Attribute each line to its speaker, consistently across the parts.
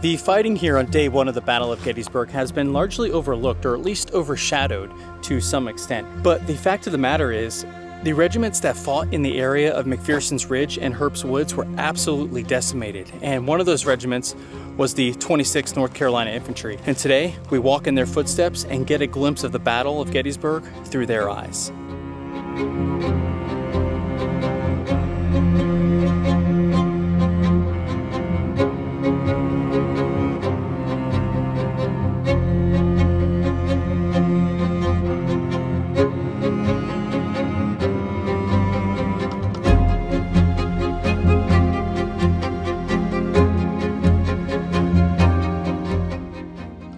Speaker 1: The fighting here on day one of the Battle of Gettysburg has been largely overlooked, or at least overshadowed to some extent. But the fact of the matter is, the regiments that fought in the area of McPherson's Ridge and Herbst Woods were absolutely decimated. And one of those regiments was the 26th North Carolina Infantry. And today, we walk in their footsteps and get a glimpse of the Battle of Gettysburg through their eyes.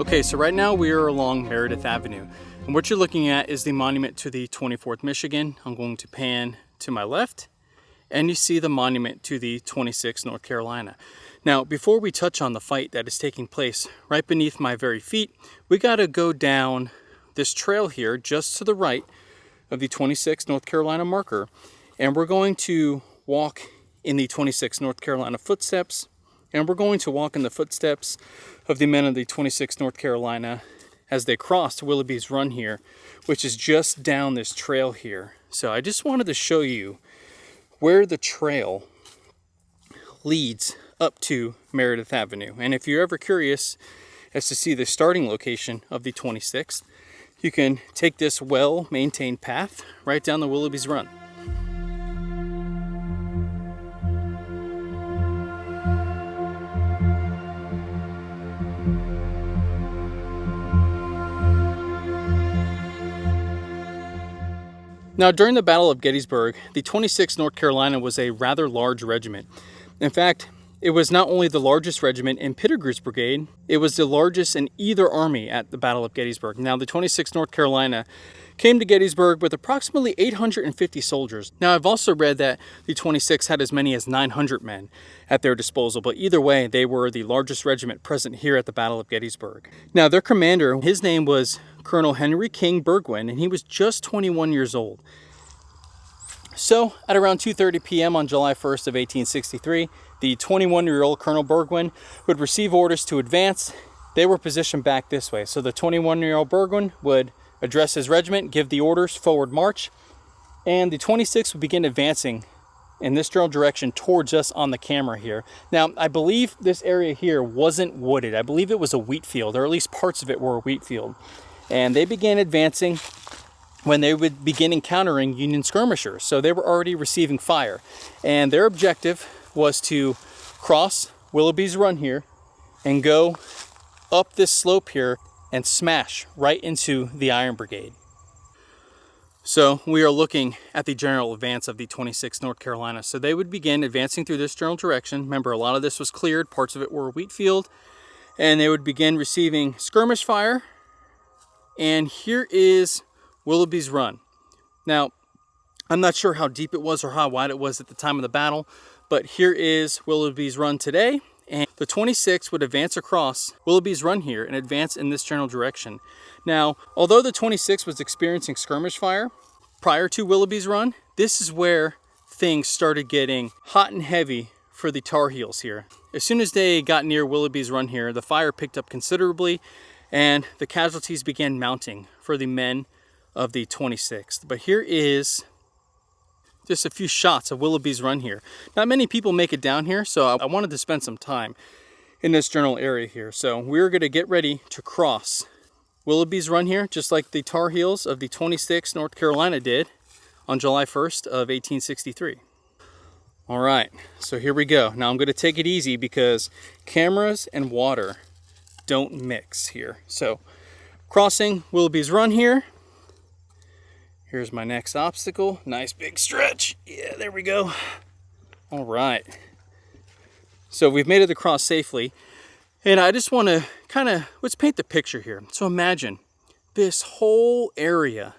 Speaker 1: Okay, so right now we are along Meredith Avenue, and what you're looking at is the monument to the 24th Michigan. I'm going to pan to my left, and you see the monument to the 26th North Carolina. Now, before we touch on the fight that is taking place right beneath my very feet, we gotta go down this trail here just to the right of the 26th North Carolina marker, and we're going to walk in the 26th North Carolina footsteps, and we're going to walk in the footsteps of the men of the 26th North Carolina as they crossed Willoughby's Run here, which is just down this trail here. So I just wanted to show you where the trail leads up to Meredith Avenue. And if you're ever curious as to see the starting location of the 26th, you can take this well-maintained path right down the Willoughby's Run. Now, during the Battle of Gettysburg, the 26th North Carolina was a rather large regiment. In fact, it was not only the largest regiment in Pettigrew's brigade, it was the largest in either army at the Battle of Gettysburg. Now, the 26th North Carolina came to Gettysburg with approximately 850 soldiers. Now, I've also read that the 26th had as many as 900 men at their disposal, but either way, they were the largest regiment present here at the Battle of Gettysburg. Now, their commander, his name was Colonel Henry King Burgoyne, and he was just 21 years old. So, at around 2:30 p.m. on July 1st of 1863, the 21-year-old Colonel Burgoyne would receive orders to advance. They were positioned back this way. So the 21-year-old Burgoyne would address his regiment, give the orders, forward march, and the 26th would begin advancing in this general direction towards us on the camera here. Now, I believe this area here wasn't wooded. I believe it was a wheat field, or at least parts of it were a wheat field. And they began advancing when they would begin encountering Union skirmishers. So they were already receiving fire. And their objective was to cross Willoughby's Run here and go up this slope here and smash right into the Iron Brigade. So we are looking at the general advance of the 26th North Carolina. So they would begin advancing through this general direction. Remember, a lot of this was cleared, parts of it were a wheat field, and they would begin receiving skirmish fire. And here is Willoughby's Run. Now, I'm not sure how deep it was or how wide it was at the time of the battle, but here is Willoughby's Run today, and the 26th would advance across Willoughby's Run here and advance in this general direction. Now, although the 26th was experiencing skirmish fire prior to Willoughby's Run, this is where things started getting hot and heavy for the Tar Heels here. As soon as they got near Willoughby's Run here, the fire picked up considerably, and the casualties began mounting for the men of the 26th. But here is just a few shots of Willoughby's Run here. Not many people make it down here, so I wanted to spend some time in this general area here. So we're going to get ready to cross Willoughby's Run here, just like the Tar Heels of the 26th North Carolina did on July 1st of 1863. All right, so here we go. Now I'm going to take it easy because cameras and water don't mix here. So crossing Willoughby's Run here. Here's my next obstacle. Nice big stretch. Yeah, there we go. All right. So we've made it across safely. And I just want to let's paint the picture here. So imagine this whole area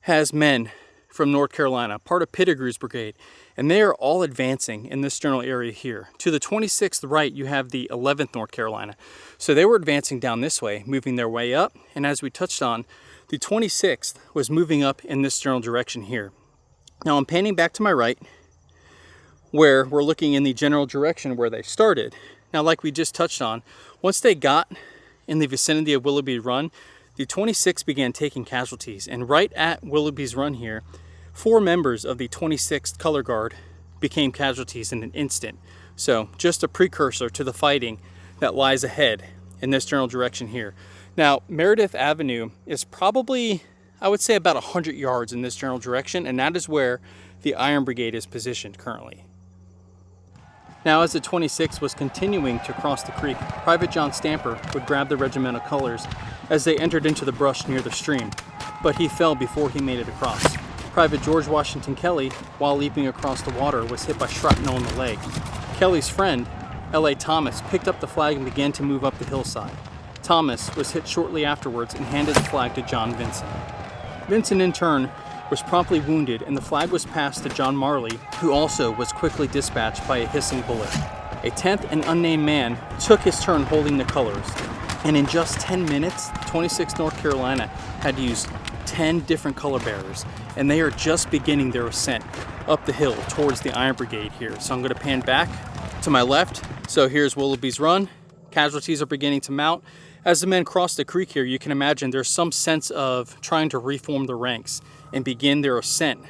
Speaker 1: has men from North Carolina, part of Pettigrew's brigade, and they are all advancing in this general area here. To the 26th right, you have the 11th North Carolina. So they were advancing down this way, moving their way up. And as we touched on, the 26th was moving up in this general direction here. Now I'm panning back to my right, where we're looking in the general direction where they started. Now, like we just touched on, once they got in the vicinity of Willoughby Run, the 26th began taking casualties. And right at Willoughby's Run here, 4 members of the 26th Color Guard became casualties in an instant. So just a precursor to the fighting that lies ahead in this general direction here. Now, Meredith Avenue is probably, I would say, about 100 yards in this general direction, and that is where the Iron Brigade is positioned currently. Now, as the 26th was continuing to cross the creek, Private John Stamper would grab the regimental colors as they entered into the brush near the stream, but he fell before he made it across. Private George Washington Kelly, while leaping across the water, was hit by shrapnel in the leg. Kelly's friend, L.A. Thomas, picked up the flag and began to move up the hillside. Thomas was hit shortly afterwards and handed the flag to John Vincent. Vincent, in turn, was promptly wounded, and the flag was passed to John Marley, who also was quickly dispatched by a hissing bullet. A 10th and unnamed man took his turn holding the colors, and in just 10 minutes, 26th North Carolina had used 10 different color bearers, and they are just beginning their ascent up the hill towards the Iron Brigade here. So I'm going to pan back to my left. So here's Willoughby's Run. Casualties are beginning to mount. As the men cross the creek here, you can imagine there's some sense of trying to reform the ranks and begin their ascent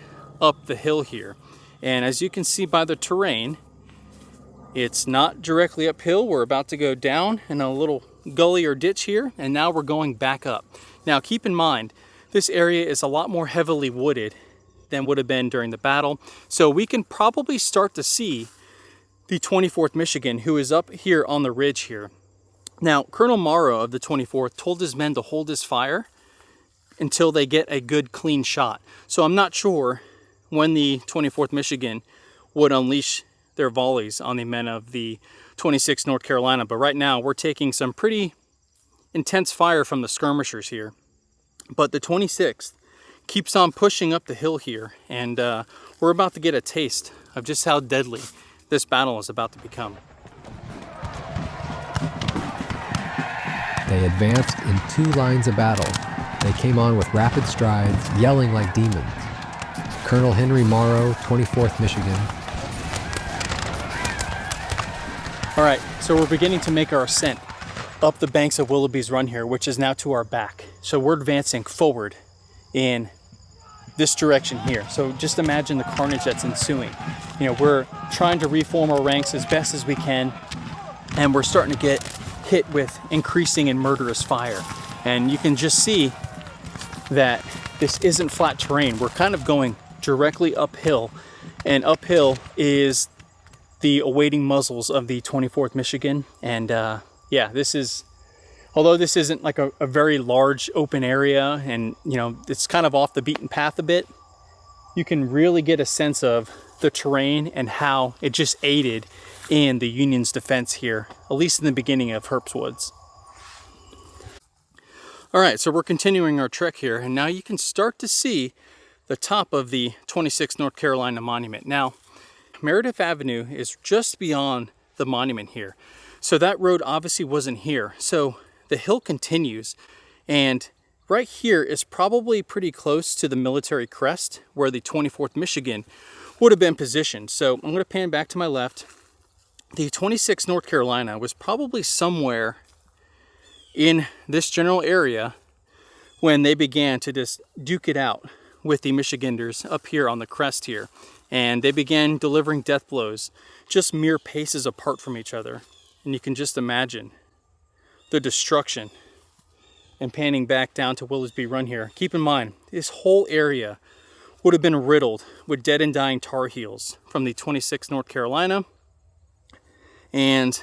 Speaker 1: up the hill here. And as you can see by the terrain, it's not directly uphill. We're about to go down in a little gully or ditch here, and now we're going back up. Now keep in mind, this area is a lot more heavily wooded than would have been during the battle. So we can probably start to see the 24th Michigan, who is up here on the ridge here. Now, Colonel Morrow of the 24th told his men to hold his fire until they get a good clean shot. So I'm not sure when the 24th Michigan would unleash their volleys on the men of the 26th North Carolina, but right now we're taking some pretty intense fire from the skirmishers here. But the 26th keeps on pushing up the hill here, and we're about to get a taste of just how deadly this battle is about to become.
Speaker 2: They advanced in 2 lines of battle. They came on with rapid strides, yelling like demons. Colonel Henry Morrow, 24th Michigan.
Speaker 1: All right, so we're beginning to make our ascent up the banks of Willoughby's Run here, which is now to our back. So we're advancing forward in this direction here. So just imagine the carnage that's ensuing. You know, we're trying to reform our ranks as best as we can, and we're starting to get hit with increasing and murderous fire. And you can just see that this isn't flat terrain. We're kind of going directly uphill, and uphill is the awaiting muzzles of the 24th Michigan. And yeah, this is, although this isn't like a very large open area, and you know, it's kind of off the beaten path a bit, you can really get a sense of the terrain and how it just aided in the Union's defense here, at least in the beginning of Herbst Woods. All right, so we're continuing our trek here, and now you can start to see the top of the 26th North Carolina Monument. Now, Meredith Avenue is just beyond the monument here. So that road obviously wasn't here. So the hill continues, and right here is probably pretty close to the military crest where the 24th Michigan would have been positioned. So I'm going to pan back to my left. The 26th North Carolina was probably somewhere in this general area when they began to just duke it out with the Michiganders up here on the crest here. And they began delivering death blows just mere paces apart from each other. And you can just imagine the destruction. And panning back down to Willoughby Run here, keep in mind, this whole area would have been riddled with dead and dying Tar Heels from the 26th North Carolina. And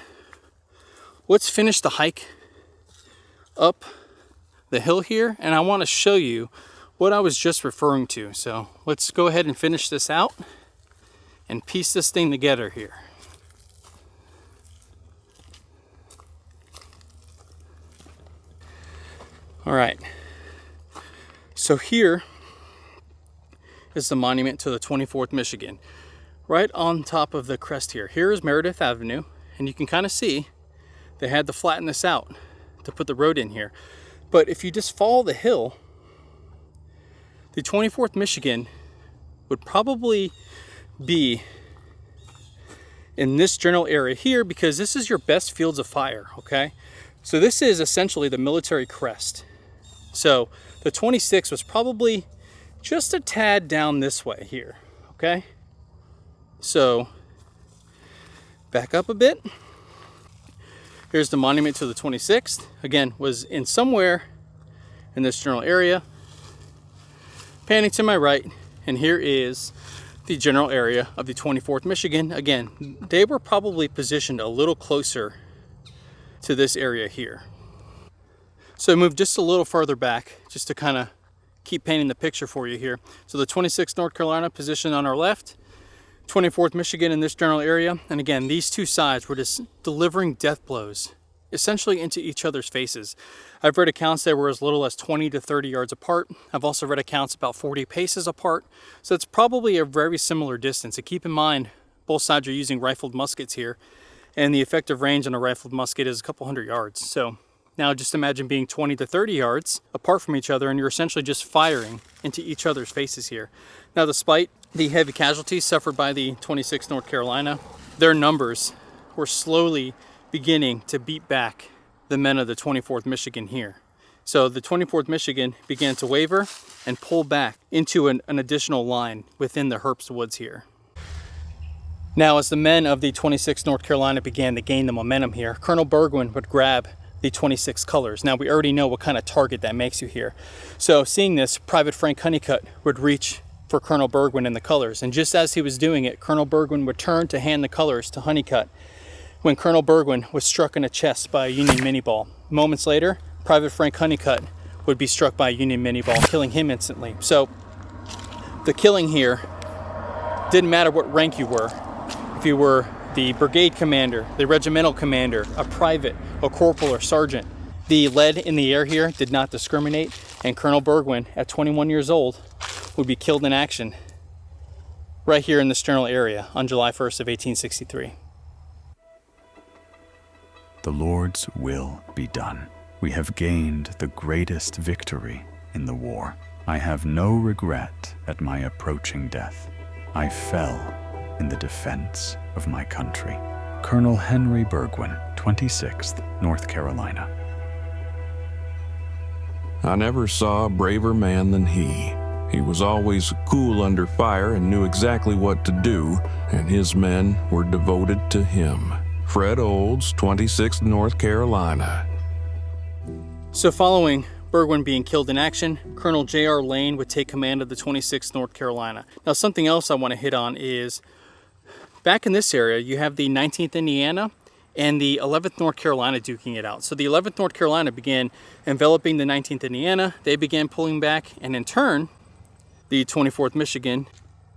Speaker 1: let's finish the hike up the hill here, and I want to show you what I was just referring to. So let's go ahead and finish this out and piece this thing together here. All right, so here is the monument to the 24th Michigan, right on top of the crest here. Here is Meredith Avenue, and you can kind of see they had to flatten this out to put the road in here. But if you just follow the hill, the 24th Michigan would probably be in this general area here because this is your best fields of fire, okay? So this is essentially the military crest. So the 26th was probably just a tad down this way here, okay? So back up a bit. Here's the monument to the 26th. Again, was in somewhere in this general area. Panning to my right, and here is the general area of the 24th Michigan. Again, they were probably positioned a little closer to this area here. So I moved just a little farther back just to kind of keep painting the picture for you here. So the 26th North Carolina positioned on our left, 24th Michigan in this general area. And again, these two sides were just delivering death blows essentially into each other's faces. I've read accounts that were as little as 20 to 30 yards apart. I've also read accounts about 40 paces apart. So it's probably a very similar distance. And keep in mind, both sides are using rifled muskets here, and the effective range on a rifled musket is a couple hundred yards. So now just imagine being 20 to 30 yards apart from each other, and you're essentially just firing into each other's faces here. Now, despite the heavy casualties suffered by the 26th North Carolina, their numbers were slowly beginning to beat back the men of the 24th Michigan here. So the 24th Michigan began to waver and pull back into an additional line within the Herbst woods here. Now, as the men of the 26th North Carolina began to gain the momentum here, Colonel Burgoyne would grab the 26 colors. Now, we already know what kind of target that makes you here. So seeing this, Private Frank Honeycutt would reach for Colonel Burgoyne in the colors. And just as he was doing it, Colonel Burgoyne would turn to hand the colors to Honeycutt when Colonel Burgoyne was struck in the chest by a Union minie-ball. Moments later, Private Frank Honeycutt would be struck by a Union minie-ball, killing him instantly. So the killing here didn't matter what rank you were. If you were the brigade commander, the regimental commander, a private, a corporal, or sergeant, the lead in the air here did not discriminate, and Colonel Burgoyne, at 21 years old, would be killed in action right here in this general area on July 1st of 1863.
Speaker 3: The Lord's will be done. We have gained the greatest victory in the war. I have no regret at my approaching death. I fell in the defense of my country. Colonel Henry Burgoyne, 26th North Carolina.
Speaker 4: I never saw a braver man than he. He was always cool under fire and knew exactly what to do, and his men were devoted to him. Fred Olds, 26th North Carolina.
Speaker 1: So following Burgoyne being killed in action, Colonel J.R. Lane would take command of the 26th North Carolina. Now, something else I want to hit on is back in this area, you have the 19th Indiana and the 11th North Carolina duking it out. So the 11th North Carolina began enveloping the 19th Indiana. They began pulling back, and in turn, the 24th Michigan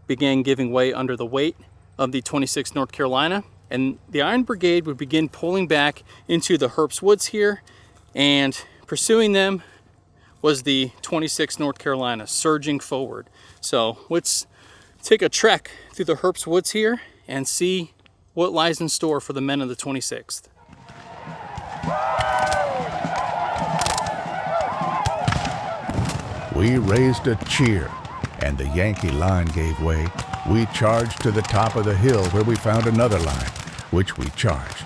Speaker 1: began giving way under the weight of the 26th North Carolina. And the Iron Brigade would begin pulling back into the Herbst woods here, and pursuing them was the 26th North Carolina, surging forward. So let's take a trek through the Herbst woods here and see what lies in store for the men of the 26th.
Speaker 5: We raised a cheer, and the Yankee line gave way. We charged to the top of the hill where we found another line, which we charged.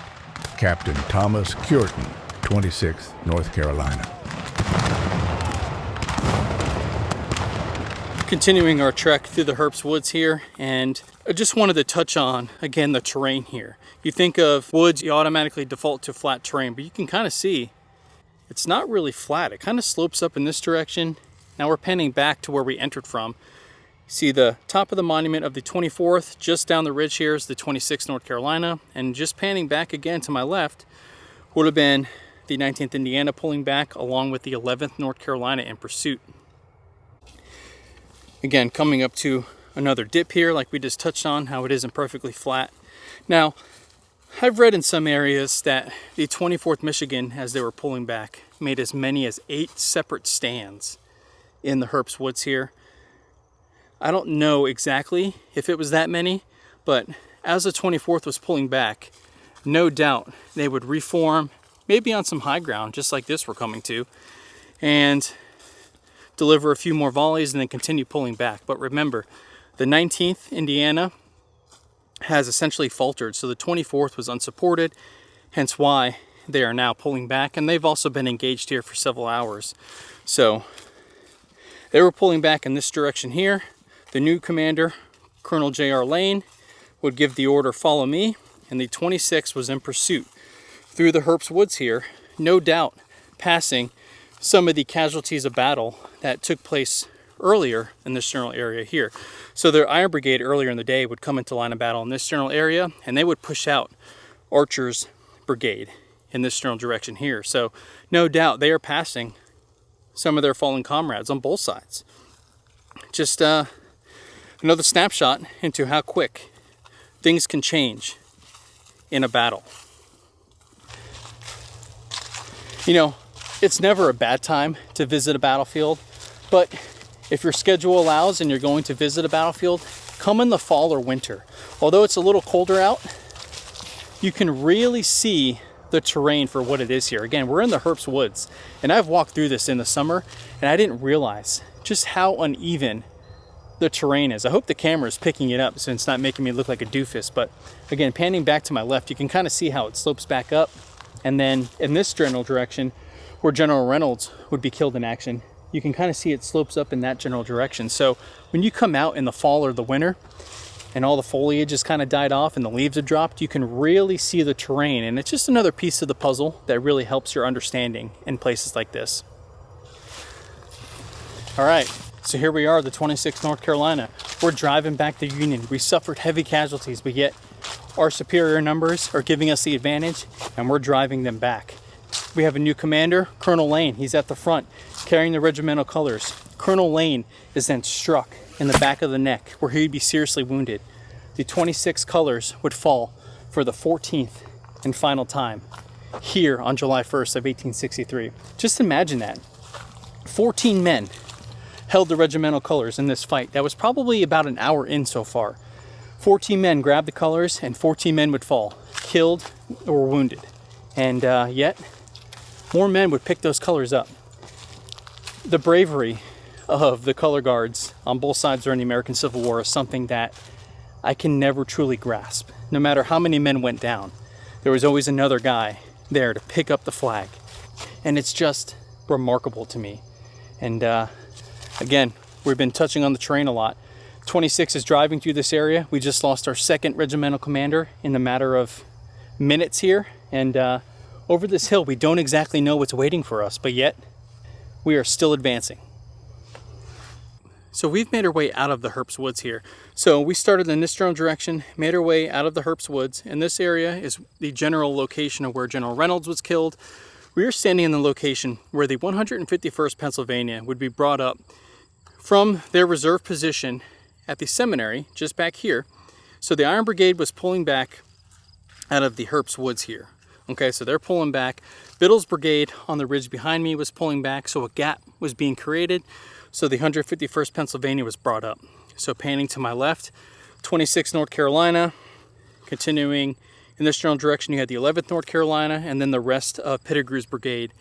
Speaker 5: Captain Thomas Curtin, 26th North Carolina.
Speaker 1: Continuing our trek through the Herbst woods here, and I just wanted to touch on, again, the terrain here. You think of woods, you automatically default to flat terrain, but you can kind of see it's not really flat. It kind of slopes up in this direction. Now we're panning back to where we entered from. See the top of the monument of the 24th, just down the ridge here is the 26th North Carolina, and just panning back again to my left would have been the 19th Indiana pulling back along with the 11th North Carolina in pursuit. Again, coming up to another dip here like we just touched on, how it isn't perfectly flat. Now, I've read in some areas that the 24th Michigan, as they were pulling back, made as many as 8 separate stands in the Herbst woods here. I don't know exactly if it was that many, but as the 24th was pulling back, no doubt they would reform, maybe on some high ground, just like this we're coming to, and deliver a few more volleys and then continue pulling back. But remember, the 19th Indiana has essentially faltered. So the 24th was unsupported, hence why they are now pulling back, and they've also been engaged here for several hours. So they were pulling back in this direction here. The new commander, Colonel J.R. Lane, would give the order, follow me, and the 26th was in pursuit through the Herbst woods here, no doubt passing some of the casualties of battle that took place earlier in this general area here. So their Iron Brigade earlier in the day would come into line of battle in this general area, and they would push out Archer's brigade in this general direction here. So no doubt they are passing some of their fallen comrades on both sides. Just another snapshot into how quick things can change in a battle. You know, it's never a bad time to visit a battlefield, but if your schedule allows and you're going to visit a battlefield, come in the fall or winter. Although it's a little colder out, you can really see the terrain for what it is here. Again, we're in the Herbst woods, and I've walked through this in the summer, and I didn't realize just how uneven the terrain is. I hope the camera is picking it up so it's not making me look like a doofus, but again, panning back to my left, you can kind of see how it slopes back up, and then in this general direction, where General Reynolds would be killed in action, you can kind of see it slopes up in that general direction. So when you come out in the fall or the winter and all the foliage has kind of died off and the leaves have dropped, you can really see the terrain, and it's just another piece of the puzzle that really helps your understanding in places like this. All right, so here we are, the 26th North Carolina. We're driving back the Union. We suffered heavy casualties, but yet our superior numbers are giving us the advantage, and we're driving them back. We have a new commander, Colonel Lane. He's at the front, carrying the regimental colors. Colonel Lane is then struck in the back of the neck, where he'd be seriously wounded. The 26 colors would fall for the 14th and final time here on July 1st of 1863. Just imagine that. 14 men held the regimental colors in this fight. That was probably about an hour in so far. 14 men grabbed the colors, and 14 men would fall, killed or wounded. And yet, more men would pick those colors up. The bravery of the color guards on both sides during the American Civil War is something that I can never truly grasp. No matter how many men went down, there was always another guy there to pick up the flag. And it's just remarkable to me. And again, we've been touching on the terrain a lot. 26 is driving through this area. We just lost our second regimental commander in the matter of minutes here. And over this hill, we don't exactly know what's waiting for us, but yet we are still advancing. So we've made our way out of the Herbst woods here. So we started in this general direction, made our way out of the Herbst woods, and this area is the general location of where General Reynolds was killed. We are standing in the location where the 151st Pennsylvania would be brought up from their reserve position at the seminary, just back here. So the Iron Brigade was pulling back out of the Herbst woods here. Okay, so they're pulling back. Biddle's brigade on the ridge behind me was pulling back, so a gap was being created. So the 151st Pennsylvania was brought up. So panning to my left, 26th North Carolina. Continuing in this general direction, you had the 11th North Carolina, and then the rest of Pettigrew's brigade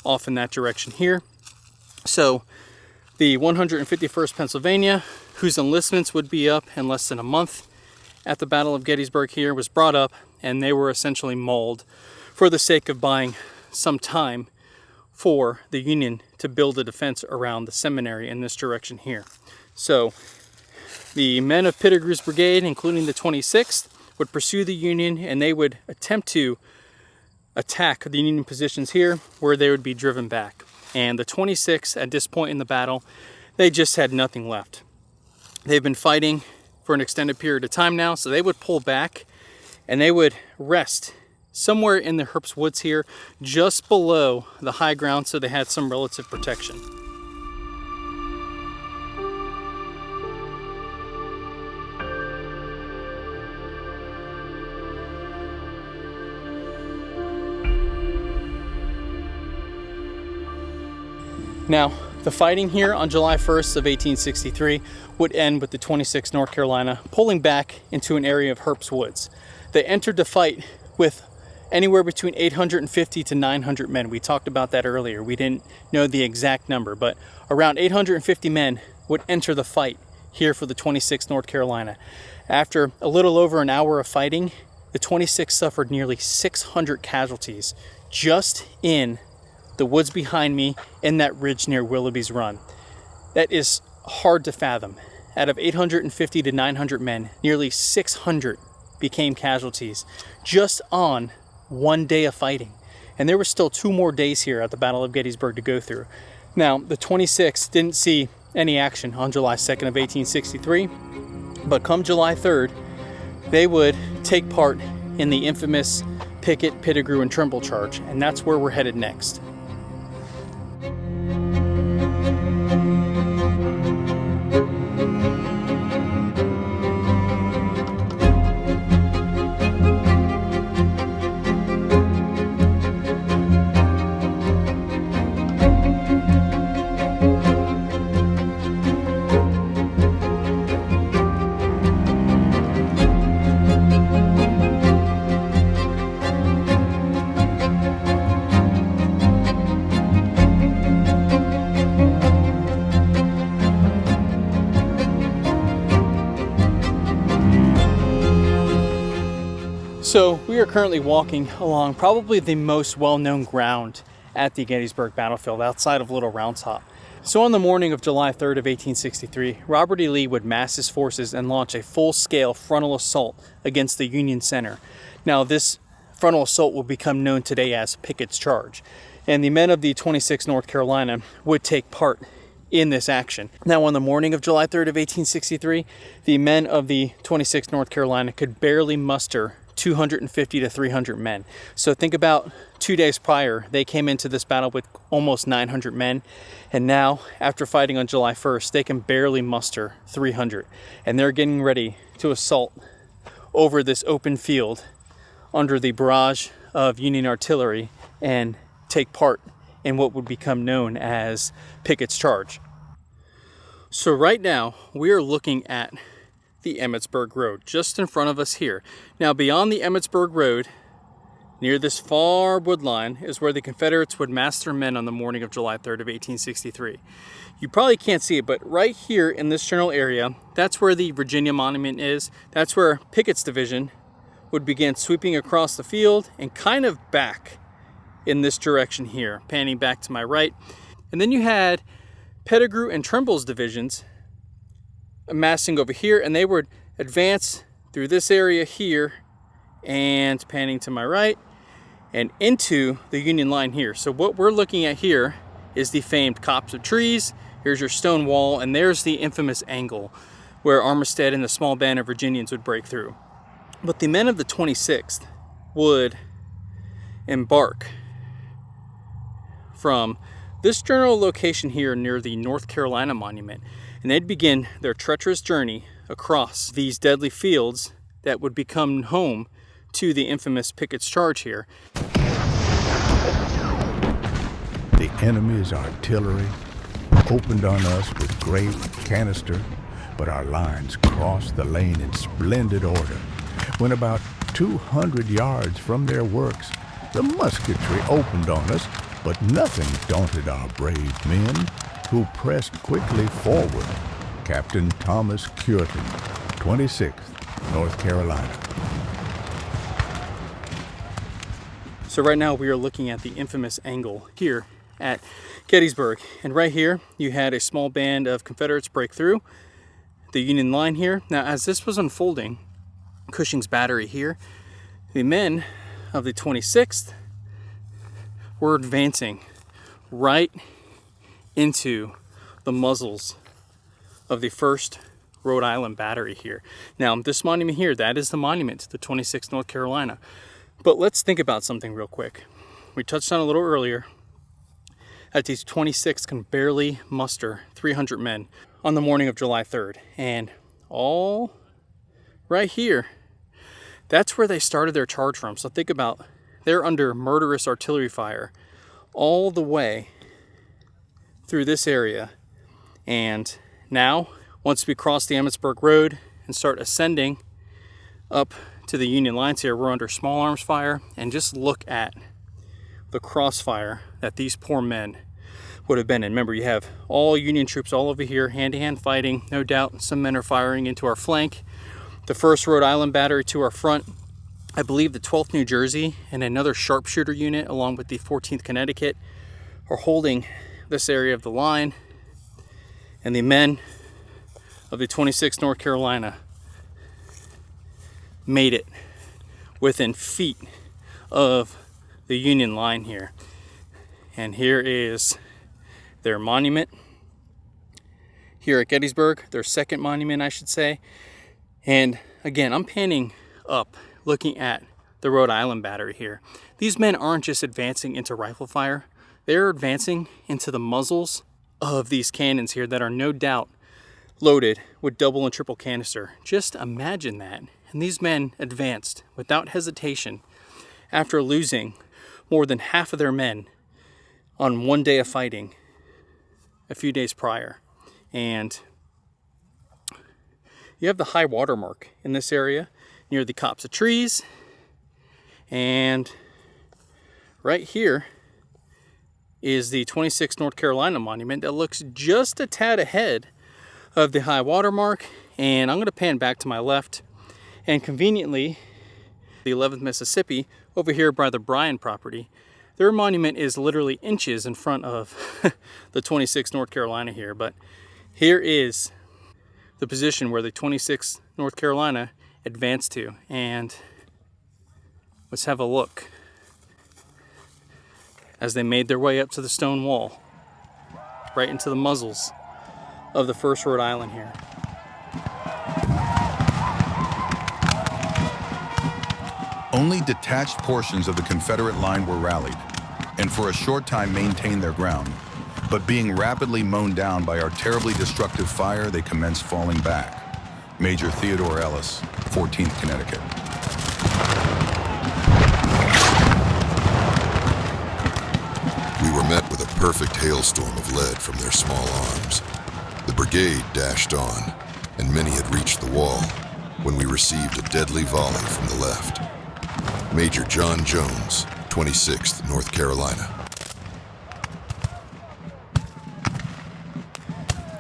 Speaker 1: off in that direction here. So the 151st Pennsylvania, whose enlistments would be up in less than a month at the Battle of Gettysburg here, was brought up, and they were essentially mauled for the sake of buying some time for the Union to build a defense around the seminary in this direction here. So the men of Pettigrew's brigade, including the 26th, would pursue the Union, and they would attempt to attack the Union positions here, where they would be driven back. And the 26th, at this point in the battle, they just had nothing left. They've been fighting for an extended period of time now, so they would pull back and they would rest somewhere in the Herbst woods here, just below the high ground, so they had some relative protection. Now, the fighting here on July 1st of 1863 would end with the 26th North Carolina pulling back into an area of Herbst woods. They entered the fight with anywhere between 850 to 900 men. We talked about that earlier. We didn't know the exact number, but around 850 men would enter the fight here for the 26th North Carolina. After a little over an hour of fighting, the 26th suffered nearly 600 casualties just in the woods behind me in that ridge near Willoughby's Run. That is hard to fathom. Out of 850 to 900 men, nearly 600 became casualties just on one day of fighting. And there were still 2 more days here at the Battle of Gettysburg to go through. Now, the 26th didn't see any action on July 2nd of 1863, but come July 3rd, they would take part in the infamous Pickett, Pettigrew, and Trimble charge, and that's where we're headed next. So we are currently walking along probably the most well-known ground at the Gettysburg battlefield outside of Little Round Top. So on the morning of July 3rd of 1863, Robert E. Lee would mass his forces and launch a full-scale frontal assault against the Union center. Now this frontal assault will become known today as Pickett's Charge, and the men of the 26th North Carolina would take part in this action. Now on the morning of July 3rd of 1863, the men of the 26th North Carolina could barely muster 250 to 300 men. So think about 2 days prior, they came into this battle with almost 900 men. And now, after fighting on July 1st, they can barely muster 300. And they're getting ready to assault over this open field under the barrage of Union artillery and take part in what would become known as Pickett's Charge. So right now, we are looking at the Emmitsburg Road, just in front of us here. Now beyond the Emmitsburg Road, near this far wood line, is where the Confederates would mass their men on the morning of July 3rd of 1863. You probably can't see it, but right here in this general area, that's where the Virginia Monument is. That's where Pickett's division would begin sweeping across the field and kind of back in this direction here, panning back to my right. And then you had Pettigrew and Trimble's divisions amassing over here, and they would advance through this area here and panning to my right and into the Union line here. So what we're looking at here is the famed copse of trees. Here's your stone wall, and there's the infamous angle where Armistead and the small band of Virginians would break through. But the men of the 26th would embark from this general location here near the North Carolina Monument, and they'd begin their treacherous journey across these deadly fields that would become home to the infamous Pickett's Charge here.
Speaker 5: The enemy's artillery opened on us with grape, canister, but our lines crossed the lane in splendid order. When about 200 yards from their works, the musketry opened on us, but nothing daunted our brave men, who pressed quickly forward. Captain Thomas Cureton, 26th North Carolina.
Speaker 1: So right now we are looking at the infamous angle here at Gettysburg. And right here you had a small band of Confederates break through the Union line here. Now as this was unfolding, Cushing's battery here, the men of the 26th were advancing right into the muzzles of the 1st Rhode Island battery here. Now this monument here, that is the monument to the 26th North Carolina. But let's think about something real quick. We touched on a little earlier that these 26 can barely muster 300 men on the morning of July 3rd. And all right here, that's where they started their charge from. So think about, they're under murderous artillery fire all the way through this area. And now, once we cross the Emmitsburg Road and start ascending up to the Union lines here, we're under small arms fire. And just look at the crossfire that these poor men would have been in. Remember, you have all Union troops all over here, hand-to-hand fighting. No doubt some men are firing into our flank. The 1st Rhode Island Battery to our front, I believe the 12th New Jersey and another sharpshooter unit along with the 14th Connecticut are holding this area of the line, and the men of the 26th North Carolina made it within feet of the Union line here. And here is their monument here at Gettysburg, their second monument, I should say. And again, I'm panning up, looking at the Rhode Island Battery here. These men aren't just advancing into rifle fire, they're advancing into the muzzles of these cannons here that are no doubt loaded with double and triple canister. Just imagine that. And these men advanced without hesitation after losing more than half of their men on one day of fighting a few days prior. And you have the high water mark in this area near the copse of trees, and right here is the 26th North Carolina monument that looks just a tad ahead of the high water mark. And I'm going to pan back to my left, and conveniently the 11th Mississippi over here by the Bryan property, their monument is literally inches in front of the 26th North Carolina here. But here is the position where the 26th North Carolina advanced to, and let's have a look as they made their way up to the stone wall, right into the muzzles of the 1st Rhode Island here.
Speaker 6: Only detached portions of the Confederate line were rallied, and for a short time maintained their ground. But being rapidly mown down by our terribly destructive fire, they commenced falling back. Major Theodore Ellis, 14th Connecticut.
Speaker 7: We were met with a perfect hailstorm of lead from their small arms. The brigade dashed on, and many had reached the wall when we received a deadly volley from the left. Major John Jones, 26th North Carolina.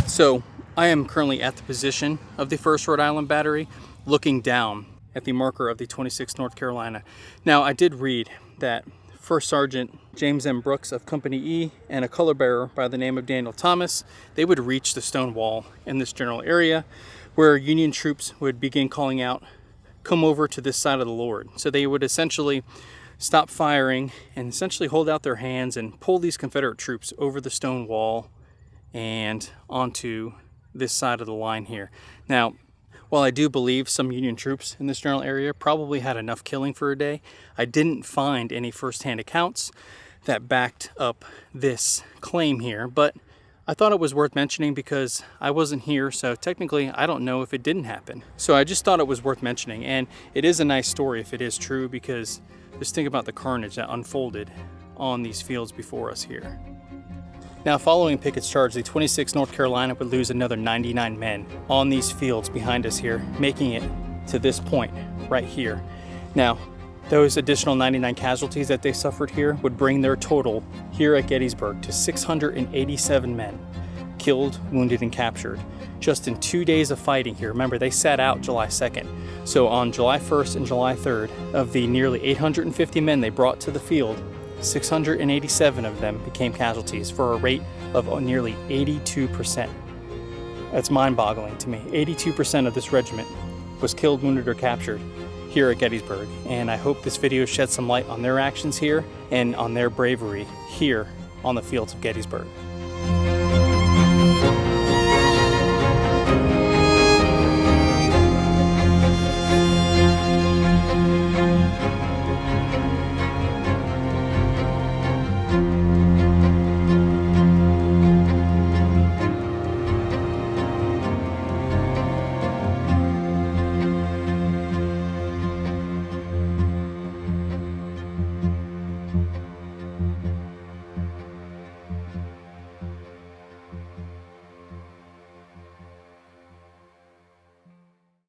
Speaker 1: So I am currently at the position of the 1st Rhode Island Battery, looking down at the marker of the 26th North Carolina. Now, I did read that First Sergeant James M. Brooks of Company E and a color bearer by the name of Daniel Thomas, they would reach the stone wall in this general area where Union troops would begin calling out, "Come over to this side of the Lord." So they would essentially stop firing and essentially hold out their hands and pull these Confederate troops over the stone wall and onto this side of the line here. Now, while I do believe some Union troops in this general area probably had enough killing for a day, I didn't find any first-hand accounts that backed up this claim here, but I thought it was worth mentioning because I wasn't here, so technically I don't know if it didn't happen. So I just thought it was worth mentioning, and it is a nice story if it is true, because just think about the carnage that unfolded on these fields before us here. Now, following Pickett's charge, the 26th North Carolina would lose another 99 men on these fields behind us here, making it to this point right here. Now, those additional 99 casualties that they suffered here would bring their total here at Gettysburg to 687 men killed, wounded, and captured just in 2 days of fighting here. Remember, they sat out July 2nd. So on July 1st and July 3rd, of the nearly 850 men they brought to the field, 687 of them became casualties for a rate of nearly 82%. That's mind-boggling to me. 82% of this regiment was killed, wounded, or captured here at Gettysburg. And I hope this video sheds some light on their actions here and on their bravery here on the fields of Gettysburg.